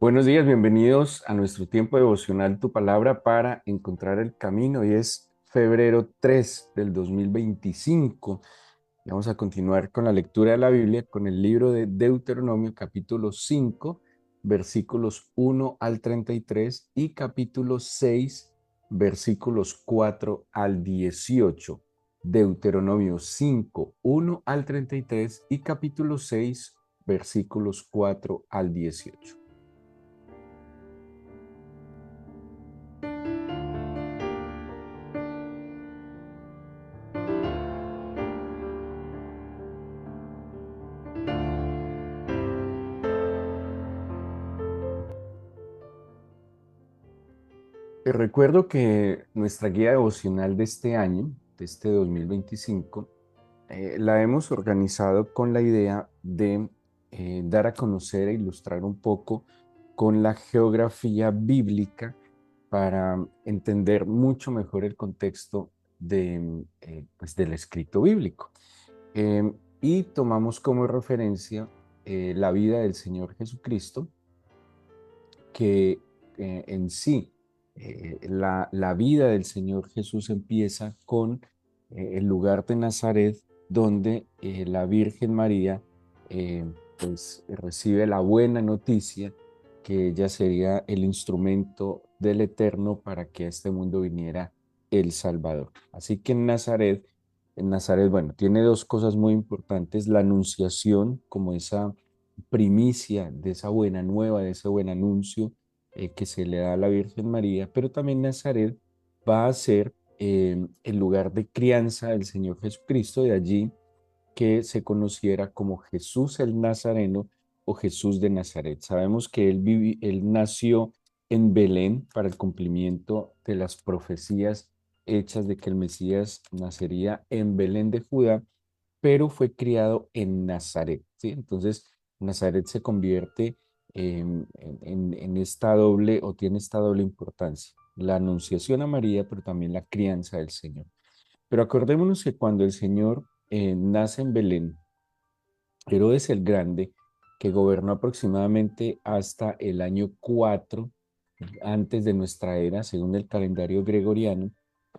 Buenos días, bienvenidos a nuestro tiempo devocional Tu Palabra para encontrar el camino. Hoy es febrero 3 del 2025. Y vamos a continuar con la lectura de la Biblia con el libro de Deuteronomio, capítulo 5, versículos 1 al 33 y capítulo 6, versículos 4 al 18. Deuteronomio 5, 1 al 33 y capítulo 6, versículos 4 al 18. Te recuerdo que nuestra guía devocional de este año, de este 2025, la hemos organizado con la idea de dar a conocer e ilustrar un poco con la geografía bíblica para entender mucho mejor el contexto pues, del escrito bíblico. Y tomamos como referencia la vida del Señor Jesucristo, que en sí la vida del Señor Jesús empieza con el lugar de Nazaret, donde la Virgen María pues recibe la buena noticia que ella sería el instrumento del Eterno para que a este mundo viniera el Salvador. Así que en Nazaret, bueno, tiene dos cosas muy importantes: la anunciación como esa primicia de esa buena nueva, de ese buen anuncio que se le da a la Virgen María, pero también Nazaret va a ser el lugar de crianza del Señor Jesucristo, de allí que se conociera como Jesús el Nazareno o Jesús de Nazaret. Sabemos que él nació en Belén para el cumplimiento de las profecías hechas de que el Mesías nacería en Belén de Judá, pero fue criado en Nazaret, ¿sí? Entonces, Nazaret se convierte en esta doble, o tiene esta doble importancia: la anunciación a María, pero también la crianza del Señor. Pero acordémonos que cuando el Señor nace en Belén, Herodes el Grande, que gobernó aproximadamente hasta el año 4 antes de nuestra era, según el calendario gregoriano,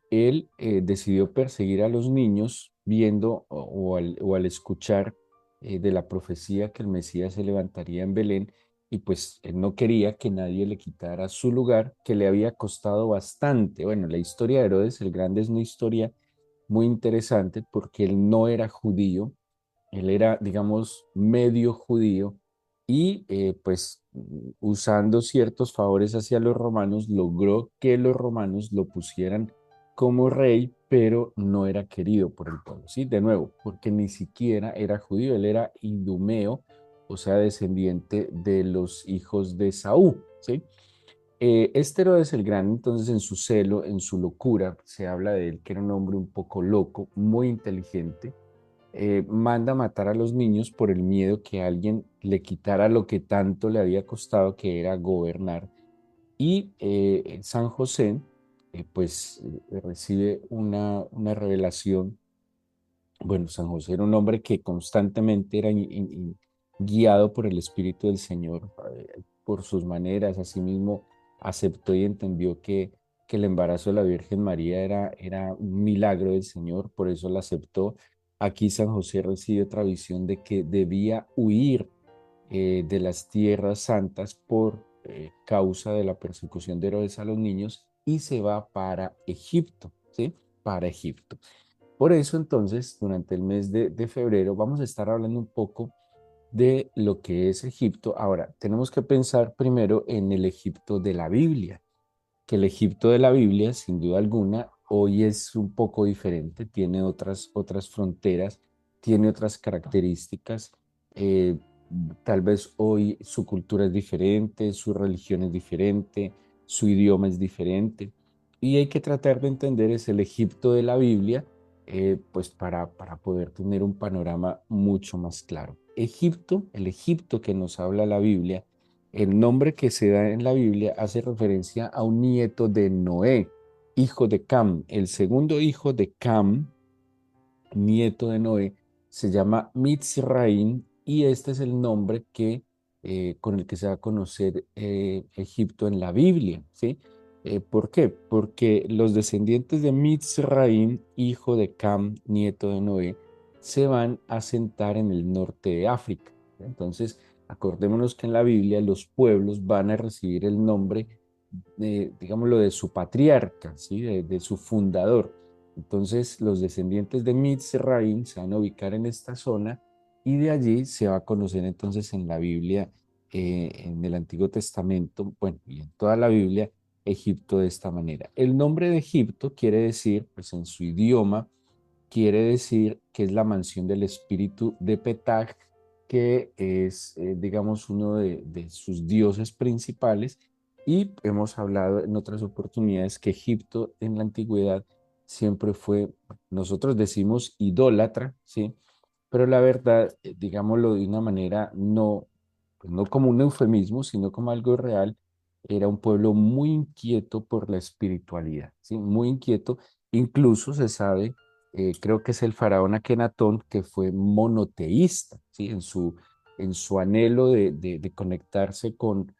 él decidió perseguir a los niños viendo o al escuchar de la profecía que el Mesías se levantaría en Belén, y pues él no quería que nadie le quitara su lugar, que le había costado bastante. Bueno, la historia de Herodes el Grande es una historia muy interesante porque él no era judío, él era, digamos, medio judío, y pues usando ciertos favores hacia los romanos, logró que los romanos lo pusieran como rey, pero no era querido por el pueblo, ¿sí? De nuevo, porque ni siquiera era judío, él era idumeo, o sea, descendiente de los hijos de Saúl, ¿sí? Este Herodes el Grande, entonces, en su celo, en su locura, se habla de él que era un hombre un poco loco, muy inteligente. Manda matar a los niños por el miedo que alguien le quitara lo que tanto le había costado, que era gobernar. Y San José, pues recibe una revelación. Bueno, San José era un hombre que constantemente era guiado por el Espíritu del Señor, por sus maneras. Asimismo, aceptó y entendió que el embarazo de la Virgen María era un milagro del Señor, por eso la aceptó. Aquí San José recibe otra visión de que debía huir de las tierras santas por causa de la persecución de Herodes a los niños, y se va para Egipto, ¿sí? Para Egipto. Por eso, entonces, durante el mes de febrero vamos a estar hablando un poco de lo que es Egipto. Ahora, tenemos que pensar primero en el Egipto de la Biblia, que el Egipto de la Biblia, sin duda alguna, hoy es un poco diferente, tiene otras fronteras, tiene otras características. eh, Tal vez hoy su cultura es diferente, su religión es diferente, su idioma es diferente, y hay que tratar de entender es el Egipto de la Biblia, pues para poder tener un panorama mucho más claro. Egipto, el Egipto que nos habla la Biblia, el nombre que se da en la Biblia hace referencia a un nieto de Noé, hijo de Cam. El segundo hijo de Cam, nieto de Noé, se llama Mitzraim, y este es el nombre que con el que se va a conocer Egipto en la Biblia, ¿sí? ¿Por qué? Porque los descendientes de Mitzraim, hijo de Cam, nieto de Noé, se van a sentar en el norte de África. Entonces, acordémonos que en la Biblia los pueblos van a recibir el nombre, digámoslo, de su patriarca, ¿sí? De su fundador. Entonces, los descendientes de Mitzraim se van a ubicar en esta zona y de allí se va a conocer entonces en la Biblia, en el Antiguo Testamento, bueno, y en toda la Biblia, Egipto de esta manera. El nombre de Egipto quiere decir, pues en su idioma, quiere decir que es la mansión del espíritu de Petach, que es, digamos, uno de sus dioses principales. Y hemos hablado en otras oportunidades que Egipto en la antigüedad siempre fue, nosotros decimos idólatra, ¿sí? Pero la verdad, digámoslo de una manera no, pues no como un eufemismo, sino como algo real, era un pueblo muy inquieto por la espiritualidad, ¿sí? Muy inquieto. Incluso se sabe, creo que es el faraón Akenatón, que fue monoteísta, ¿sí? En su anhelo de conectarse con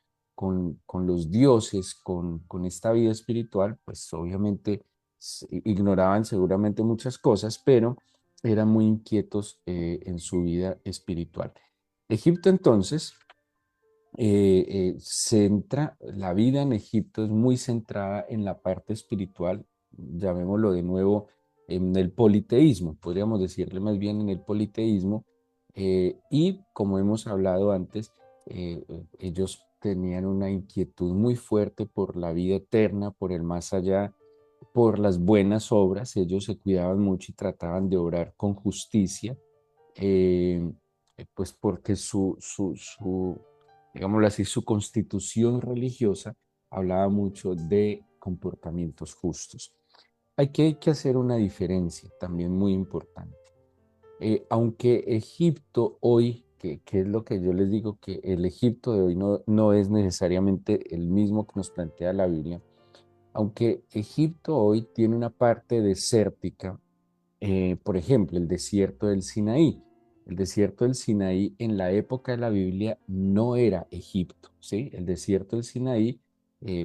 los dioses, con esta vida espiritual, pues obviamente ignoraban seguramente muchas cosas, pero eran muy inquietos en su vida espiritual. Egipto entonces centra, la vida en Egipto es muy centrada en la parte espiritual, llamémoslo de nuevo, en el politeísmo, podríamos decirle más bien en el politeísmo, y como hemos hablado antes, ellos tenían una inquietud muy fuerte por la vida eterna, por el más allá, por las buenas obras. Ellos se cuidaban mucho y trataban de obrar con justicia, eh, pues porque digámoslo así, su constitución religiosa hablaba mucho de comportamientos justos. Hay que hacer una diferencia también muy importante. Aunque Egipto hoy, que es lo que yo les digo, que el Egipto de hoy no es necesariamente el mismo que nos plantea la Biblia, aunque Egipto hoy tiene una parte desértica, por ejemplo, el desierto del Sinaí. El desierto del Sinaí en la época de la Biblia no era Egipto, ¿sí? El desierto del Sinaí,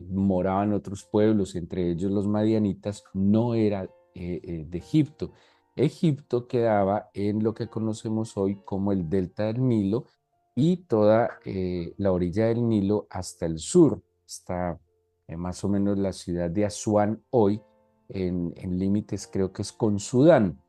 moraban otros pueblos, entre ellos los madianitas, no era de Egipto. Egipto quedaba en lo que conocemos hoy como el delta del Nilo y toda la orilla del Nilo hasta el sur, hasta más o menos la ciudad de Asuán hoy, en límites creo que es con Sudán.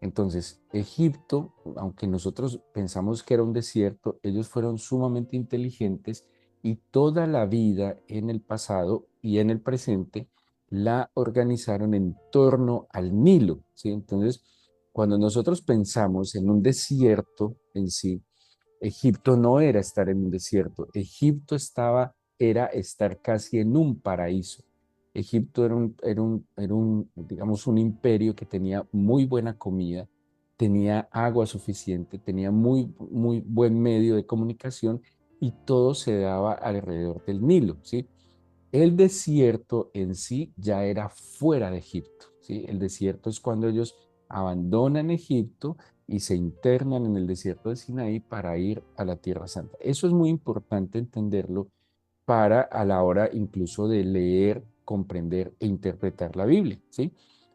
Entonces, Egipto, aunque nosotros pensamos que era un desierto, ellos fueron sumamente inteligentes y toda la vida en el pasado y en el presente la organizaron en torno al Nilo, ¿sí? Entonces, cuando nosotros pensamos en un desierto en sí, Egipto no era estar en un desierto, Egipto era estar casi en un paraíso. Egipto digamos, un imperio que tenía muy buena comida, tenía agua suficiente, tenía muy buen medio de comunicación y todo se daba alrededor del Nilo, ¿sí? El desierto en sí ya era fuera de Egipto, ¿sí? El desierto es cuando ellos abandonan Egipto y se internan en el desierto de Sinaí para ir a la Tierra Santa. Eso es muy importante entenderlo para a la hora incluso de leer, comprender e interpretar la Biblia, ¿sí?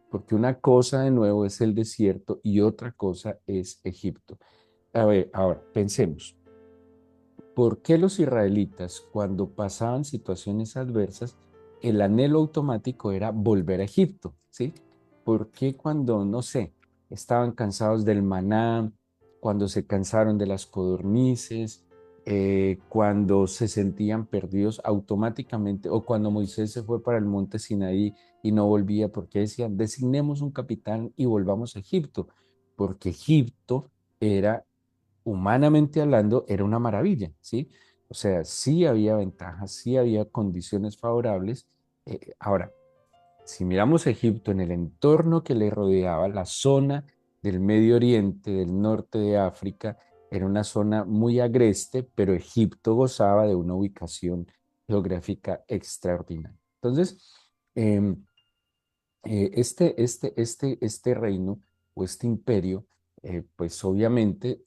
Porque una cosa de nuevo es el desierto y otra cosa es Egipto. A ver, ahora pensemos. ¿Por qué los israelitas, cuando pasaban situaciones adversas, el anhelo automático era volver a Egipto? ¿Sí? ¿Por qué cuando, no sé, estaban cansados del maná, cuando se cansaron de las codornices, cuando se sentían perdidos automáticamente, o cuando Moisés se fue para el monte Sinaí y no volvía, porque decían, designemos un capitán y volvamos a Egipto? Porque Egipto era, humanamente hablando, era una maravilla, ¿sí? O sea, sí había ventajas, sí había condiciones favorables. Ahora, si miramos Egipto en el entorno que le rodeaba, la zona del Medio Oriente, del norte de África, era una zona muy agreste, pero Egipto gozaba de una ubicación geográfica extraordinaria. Entonces, eh, este reino o este imperio, pues obviamente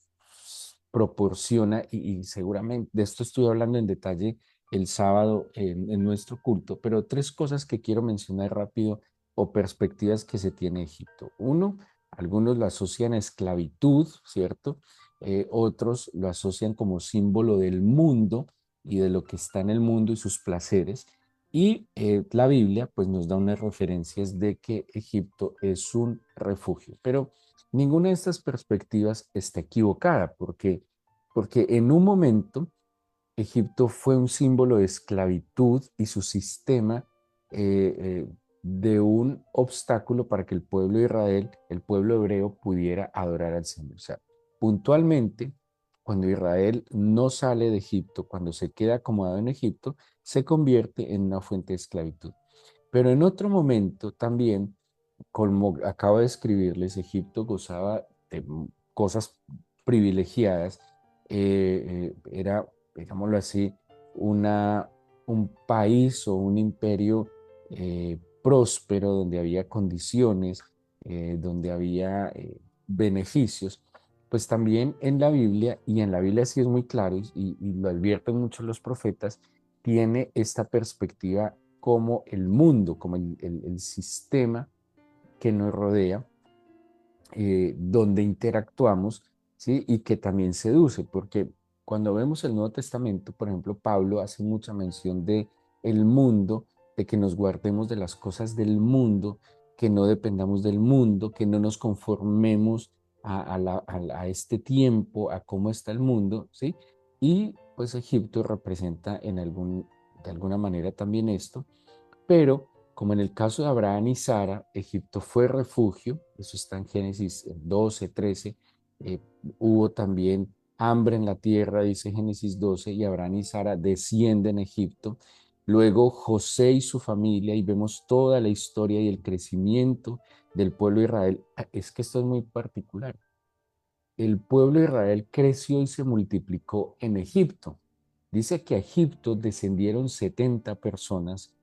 proporciona, y seguramente de esto estuve hablando en detalle el sábado en nuestro culto, pero tres cosas que quiero mencionar rápido o perspectivas que se tiene Egipto. Uno, algunos lo asocian a esclavitud, ¿cierto? Otros lo asocian como símbolo del mundo y de lo que está en el mundo y sus placeres. Y la Biblia pues nos da unas referencias de que Egipto es un refugio. Pero ninguna de estas perspectivas está equivocada porque en un momento Egipto fue un símbolo de esclavitud y su sistema de un obstáculo para que el pueblo de Israel, el pueblo hebreo, pudiera adorar al Señor. O sea, puntualmente, cuando Israel no sale de Egipto, cuando se queda acomodado en Egipto, se convierte en una fuente de esclavitud. Pero en otro momento también, como acabo de escribirles, Egipto gozaba de cosas privilegiadas. Era, digámoslo así, una, un país o un imperio próspero donde había condiciones, donde había beneficios. Pues también en la Biblia, y en la Biblia sí es muy claro, y lo advierten mucho los profetas, tiene esta perspectiva como el mundo, como el sistema que nos rodea, donde interactuamos, ¿sí? Y que también seduce, porque cuando vemos el Nuevo Testamento, por ejemplo, Pablo hace mucha mención de el mundo, de que nos guardemos de las cosas del mundo, que no dependamos del mundo, que no nos conformemos a este tiempo, a cómo está el mundo, ¿sí? Y pues Egipto representa de alguna manera también esto, pero como en el caso de Abraham y Sara, Egipto fue refugio, eso está en Génesis 12, 13, eh, hubo también hambre en la tierra, dice Génesis 12, y Abraham y Sara descienden a Egipto. Luego José y su familia, y vemos toda la historia y el crecimiento del pueblo de Israel. Es que esto es muy particular. El pueblo de Israel creció y se multiplicó en Egipto. Dice que a Egipto descendieron 70 personas.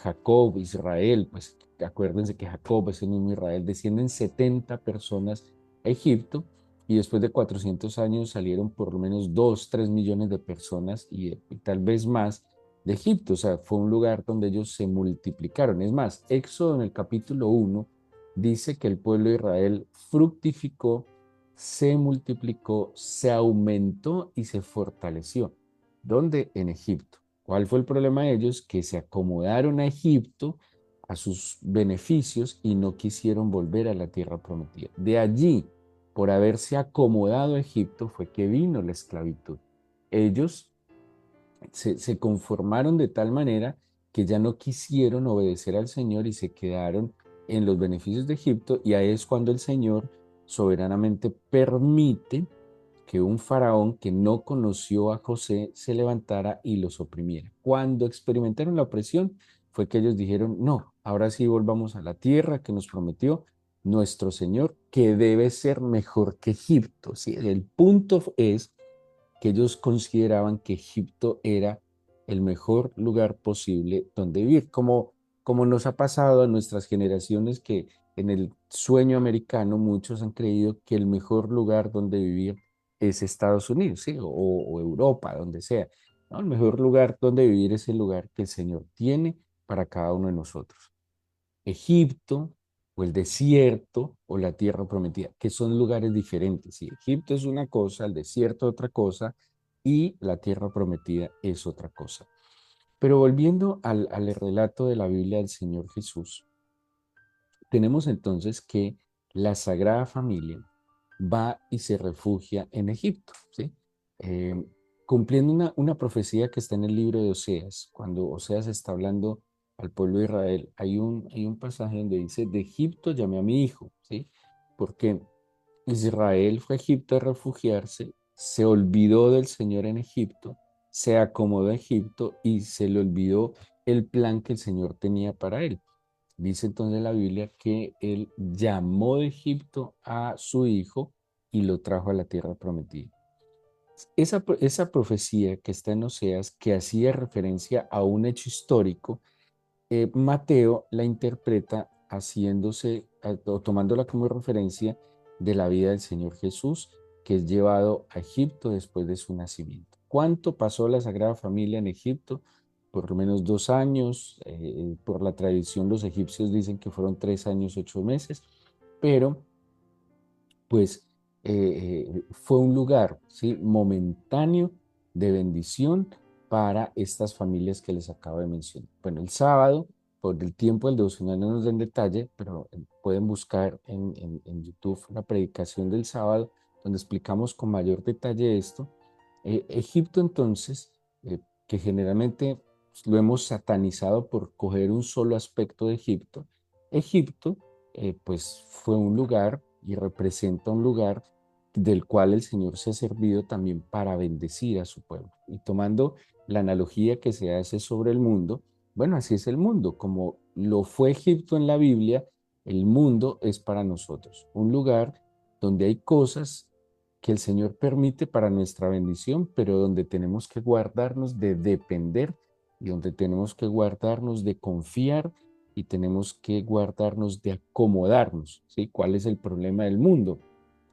Jacob, Israel, pues acuérdense que Jacob es el mismo Israel, descienden 70 personas a Egipto y después de 400 años salieron por lo menos 2, 3 millones de personas y tal vez más de Egipto. O sea, fue un lugar donde ellos se multiplicaron. Es más, Éxodo en el capítulo 1 dice que el pueblo de Israel fructificó, se multiplicó, se aumentó y se fortaleció. ¿Dónde? En Egipto. ¿Cuál fue el problema de ellos? Que se acomodaron a Egipto, a sus beneficios y no quisieron volver a la tierra prometida. De allí, por haberse acomodado a Egipto, fue que vino la esclavitud. Ellos se conformaron de tal manera que ya no quisieron obedecer al Señor y se quedaron en los beneficios de Egipto, y ahí es cuando el Señor soberanamente permite que un faraón que no conoció a José se levantara y los oprimiera. Cuando experimentaron la opresión, fue que ellos dijeron, no, ahora sí volvamos a la tierra que nos prometió nuestro Señor, que debe ser mejor que Egipto. ¿Sí? El punto es que ellos consideraban que Egipto era el mejor lugar posible donde vivir, como nos ha pasado a nuestras generaciones que en el sueño americano muchos han creído que el mejor lugar donde vivir es Estados Unidos, ¿sí? O Europa, donde sea. ¿No? El mejor lugar donde vivir es el lugar que el Señor tiene para cada uno de nosotros. Egipto o el desierto o la tierra prometida, que son lugares diferentes. ¿Sí? Egipto es una cosa, el desierto otra cosa y la tierra prometida es otra cosa. Pero volviendo al relato de la Biblia del Señor Jesús, tenemos entonces que la Sagrada Familia va y se refugia en Egipto, ¿sí? Eh, cumpliendo una profecía que está en el libro de Oseas. Cuando Oseas está hablando al pueblo de Israel, hay un pasaje donde dice, de Egipto llamé a mi hijo, ¿sí? Porque Israel fue a Egipto a refugiarse, se olvidó del Señor en Egipto, se acomodó a Egipto y se le olvidó el plan que el Señor tenía para él. Dice entonces la Biblia que él llamó de Egipto a su hijo y lo trajo a la tierra prometida. Esa profecía que está en Oseas, que hacía referencia a un hecho histórico, Mateo la interpreta haciéndose o tomándola como referencia de la vida del Señor Jesús, que es llevado a Egipto después de su nacimiento. ¿Cuánto pasó la Sagrada Familia en Egipto? Por lo menos 2 años. Por la tradición, los egipcios dicen que fueron 3 años, 8 meses, pero pues fue un lugar, ¿sí?, momentáneo de bendición para estas familias que les acabo de mencionar. Bueno, el sábado, por el tiempo del devocional no nos da en detalle, pero pueden buscar en YouTube la predicación del sábado, donde explicamos con mayor detalle esto. Egipto entonces, que generalmente pues, lo hemos satanizado por coger un solo aspecto de Egipto. Egipto pues fue un lugar y representa un lugar del cual el Señor se ha servido también para bendecir a su pueblo. Y tomando la analogía que se hace sobre el mundo, bueno, así es el mundo, como lo fue Egipto en la Biblia, el mundo es para nosotros, un lugar donde hay cosas que el Señor permite para nuestra bendición, pero donde tenemos que guardarnos de depender y donde tenemos que guardarnos de confiar y tenemos que guardarnos de acomodarnos, ¿sí? ¿Cuál es el problema del mundo?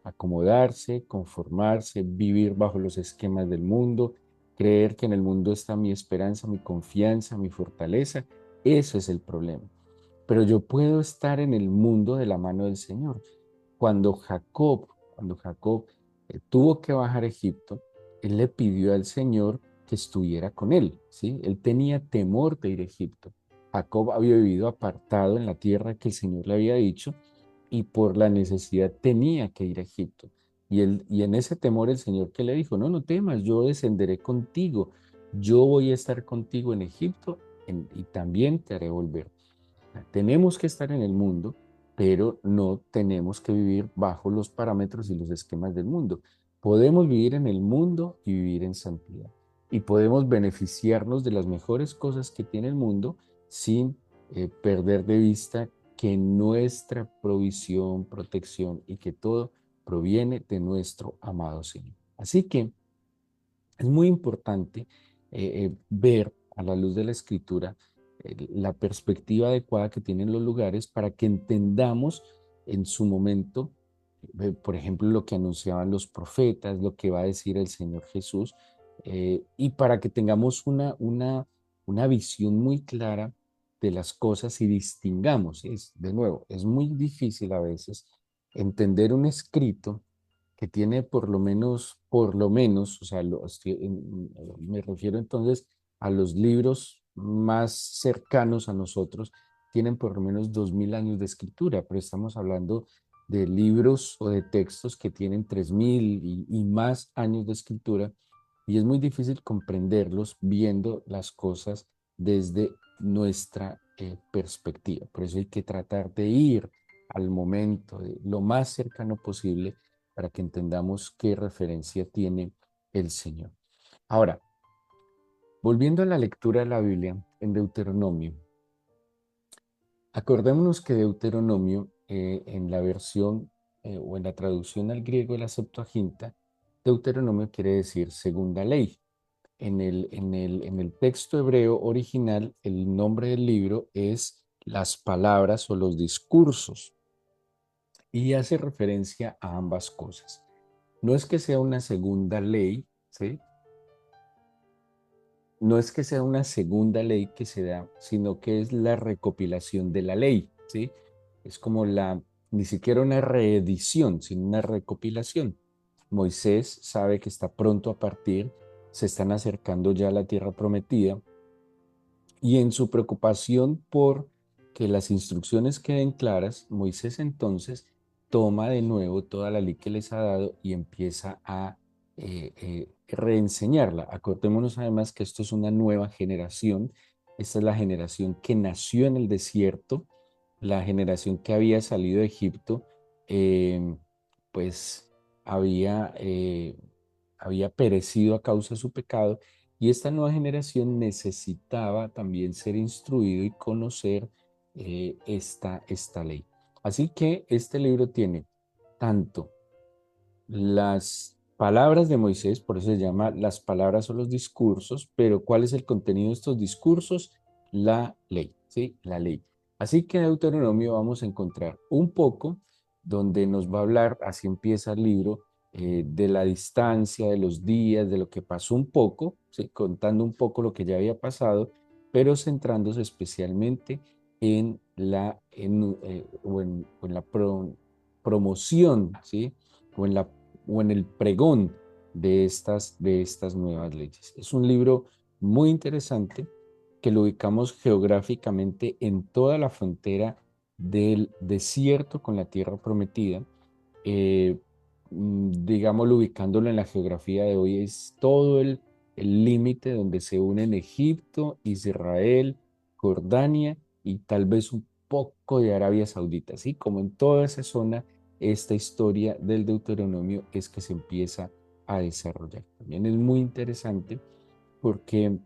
Acomodarse, conformarse, vivir bajo los esquemas del mundo, creer que en el mundo está mi esperanza, mi confianza, mi fortaleza. Eso es el problema. Pero yo puedo estar en el mundo de la mano del Señor. Cuando Jacob tuvo que bajar a Egipto, él le pidió al Señor que estuviera con él, ¿sí? Él tenía temor de ir a Egipto. Jacob había vivido apartado en la tierra que el Señor le había dicho y por la necesidad tenía que ir a Egipto. Y en ese temor el Señor que le dijo, no, no temas, yo descenderé contigo, yo voy a estar contigo en Egipto y también te haré volver. Tenemos que estar en el mundo, pero no tenemos que vivir bajo los parámetros y los esquemas del mundo. Podemos vivir en el mundo y vivir en santidad. Y podemos beneficiarnos de las mejores cosas que tiene el mundo sin perder de vista que nuestra provisión, protección y que todo proviene de nuestro amado Señor. Así que es muy importante ver a la luz de la Escritura la perspectiva adecuada que tienen los lugares para que entendamos en su momento, por ejemplo, lo que anunciaban los profetas, lo que va a decir el Señor Jesús, y para que tengamos una visión muy clara de las cosas y distingamos. De nuevo, es muy difícil a veces entender un escrito que tiene por lo menos, o sea, me refiero entonces a los libros más cercanos a nosotros, tienen por lo menos 2000 años de escritura, pero estamos hablando de libros o de textos que tienen 3000 y más años de escritura, y es muy difícil comprenderlos viendo las cosas desde nuestra perspectiva. Por eso hay que tratar de ir al momento, lo más cercano posible para que entendamos qué referencia tiene el Señor. Ahora, volviendo a la lectura de la Biblia en Deuteronomio, acordémonos que Deuteronomio en la versión o en la traducción al griego de la Septuaginta, Deuteronomio quiere decir segunda ley. En el texto hebreo original, el nombre del libro es las palabras o los discursos y hace referencia a ambas cosas. No es que sea una segunda ley, ¿sí? No es que sea una segunda ley que se da, sino que es la recopilación de la ley, ¿sí? Es como ni siquiera una reedición, sino una recopilación. Moisés sabe que está pronto a partir, se están acercando ya a la tierra prometida, y en su preocupación por que las instrucciones queden claras, Moisés entonces toma de nuevo toda la ley que les ha dado y empieza a reenseñarla. Acordémonos además que esto es una nueva generación. Esta es la generación que nació en el desierto, la generación que había salido de Egipto, eh, pues había perecido a causa de su pecado, y esta nueva generación necesitaba también ser instruido y conocer esta ley. Así que este libro tiene tanto las palabras de Moisés, por eso se llama las palabras o los discursos, pero ¿cuál es el contenido de estos discursos? La ley, ¿sí? La ley. Así que en Deuteronomio vamos a encontrar un poco donde nos va a hablar, así empieza el libro, de la distancia, de los días, de lo que pasó un poco, ¿sí? Contando un poco lo que ya había pasado, pero centrándose especialmente en o en la promoción, ¿sí? O o en el pregón de estas nuevas leyes. Es un libro muy interesante que lo ubicamos geográficamente en toda la frontera del desierto con la tierra prometida. eh, Digámoslo, ubicándolo en la geografía de hoy, es todo el límite donde se unen Egipto, Israel, Jordania y tal vez un poco de Arabia Saudita, ¿sí? Como en toda esa zona, esta historia del Deuteronomio es que se empieza a desarrollar. También es muy interesante porque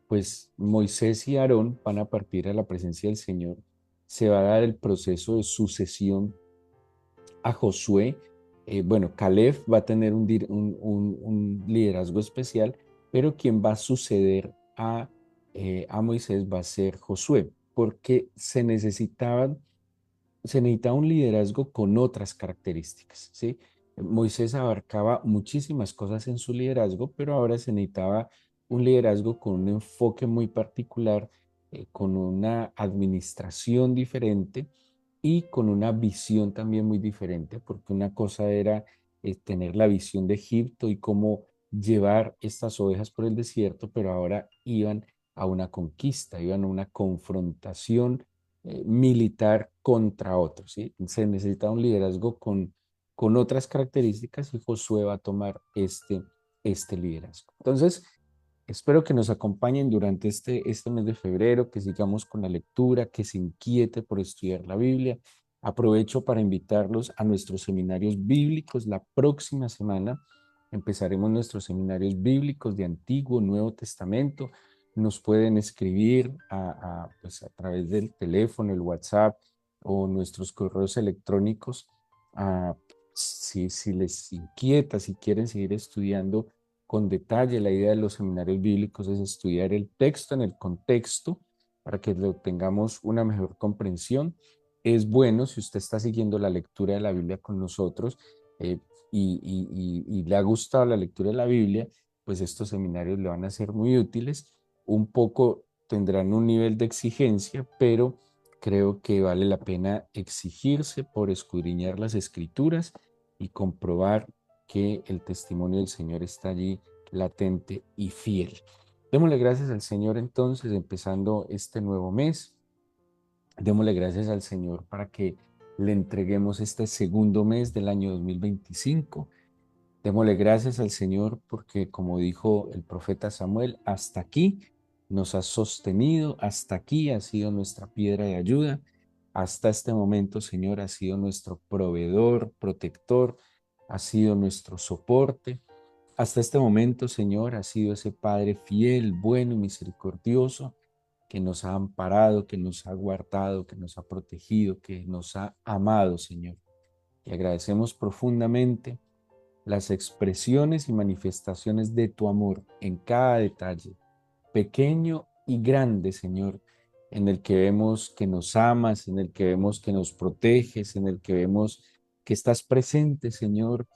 pues Moisés y Aarón van a partir a la presencia del Señor. Se va a dar el proceso de sucesión a Josué. Bueno, Caleb va a tener un liderazgo especial, pero quien va a suceder a Moisés va a ser Josué, porque se necesitaba un liderazgo con otras características, ¿sí? Moisés abarcaba muchísimas cosas en su liderazgo, pero ahora se necesitaba un liderazgo con un enfoque muy particular, con una administración diferente y con una visión también muy diferente, porque una cosa era tener la visión de Egipto y cómo llevar estas ovejas por el desierto, pero ahora iban a una conquista, iban a una confrontación militar contra otros, ¿sí? Se necesita un liderazgo con otras características y Josué va a tomar este liderazgo. Entonces, espero que nos acompañen durante este mes de febrero, que sigamos con la lectura, que se inquiete por estudiar la Biblia. Aprovecho para invitarlos a nuestros seminarios bíblicos. La próxima semana empezaremos nuestros seminarios bíblicos de Antiguo, Nuevo Testamento. Nos pueden escribir pues a través del teléfono, el WhatsApp o nuestros correos electrónicos. Si les inquieta, si quieren seguir estudiando con detalle. La idea de los seminarios bíblicos es estudiar el texto en el contexto para que lo tengamos una mejor comprensión. Es bueno si usted está siguiendo la lectura de la Biblia con nosotros eh, y le ha gustado la lectura de la Biblia, pues estos seminarios le van a ser muy útiles. Un poco tendrán un nivel de exigencia, pero creo que vale la pena exigirse por escudriñar las escrituras y comprobar que el testimonio del Señor está allí latente y fiel. Démosle gracias al Señor entonces, empezando este nuevo mes. Démosle gracias al Señor para que le entreguemos este segundo mes del año 2025. Démosle gracias al Señor porque, como dijo el profeta Samuel, hasta aquí nos ha sostenido, hasta aquí ha sido nuestra piedra de ayuda, hasta este momento, Señor, ha sido nuestro proveedor, protector, ha sido nuestro soporte. Hasta este momento, Señor, ha sido ese Padre fiel, bueno y misericordioso que nos ha amparado, que nos ha guardado, que nos ha protegido, que nos ha amado, Señor. Y agradecemos profundamente las expresiones y manifestaciones de tu amor en cada detalle, pequeño y grande, Señor, en el que vemos que nos amas, en el que vemos que nos proteges, en el que vemos que estás presente, Señor,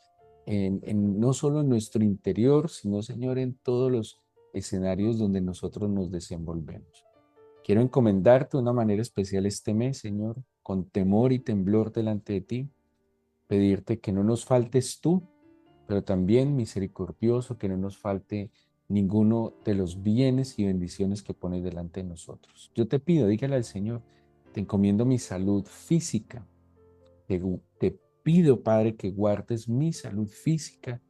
no solo en nuestro interior, sino, Señor, en todos los escenarios donde nosotros nos desenvolvemos. Quiero encomendarte de una manera especial este mes, Señor, con temor y temblor delante de ti, pedirte que no nos faltes tú, pero también misericordioso, que no nos falte ninguno de los bienes y bendiciones que pones delante de nosotros. Yo te pido, dígale al Señor, te encomiendo mi salud física, te pido, Padre, que guardes mi salud física,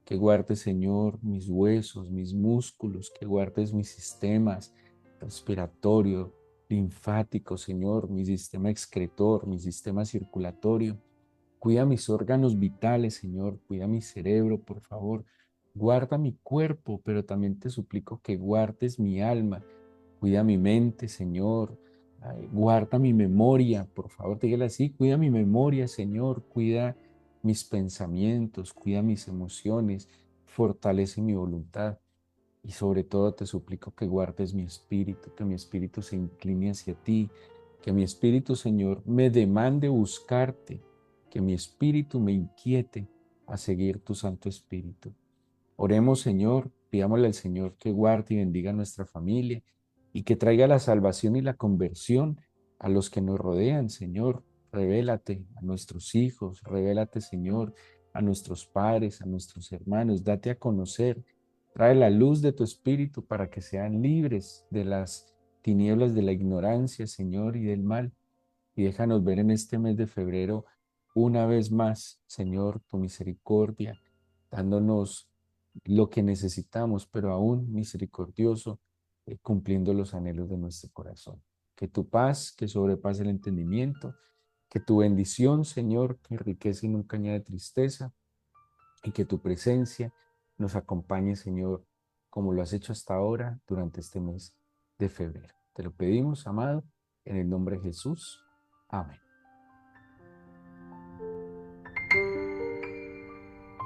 que guardes, Señor, mis huesos, mis músculos, que guardes mis sistemas respiratorio, linfático, Señor, mi sistema excretor, mi sistema circulatorio. Cuida mis órganos vitales, Señor. Cuida mi cerebro, por favor. Guarda mi cuerpo, pero también te suplico que guardes mi alma. Cuida mi mente, Señor. Ay, guarda mi memoria, por favor, dígale así. Cuida mi memoria, Señor. Cuida mis pensamientos, cuida mis emociones. Fortalece mi voluntad. Y sobre todo te suplico que guardes mi espíritu, que mi espíritu se incline hacia ti, que mi espíritu, Señor, me demande buscarte, que mi espíritu me inquiete a seguir tu Santo Espíritu. Oremos, Señor, pidámosle al Señor que guarde y bendiga a nuestra familia y que traiga la salvación y la conversión a los que nos rodean, Señor. Revélate a nuestros hijos, revélate, Señor, a nuestros padres, a nuestros hermanos, date a conocer. Trae la luz de tu Espíritu para que sean libres de las tinieblas de la ignorancia, Señor, y del mal. Y déjanos ver en este mes de febrero una vez más, Señor, tu misericordia, dándonos lo que necesitamos, pero aún misericordioso, cumpliendo los anhelos de nuestro corazón. Que tu paz, que sobrepase el entendimiento, que tu bendición, Señor, que enriquece y nunca añade tristeza, y que tu presencia nos acompañe, Señor, como lo has hecho hasta ahora durante este mes de febrero. Te lo pedimos, amado, en el nombre de Jesús. Amén.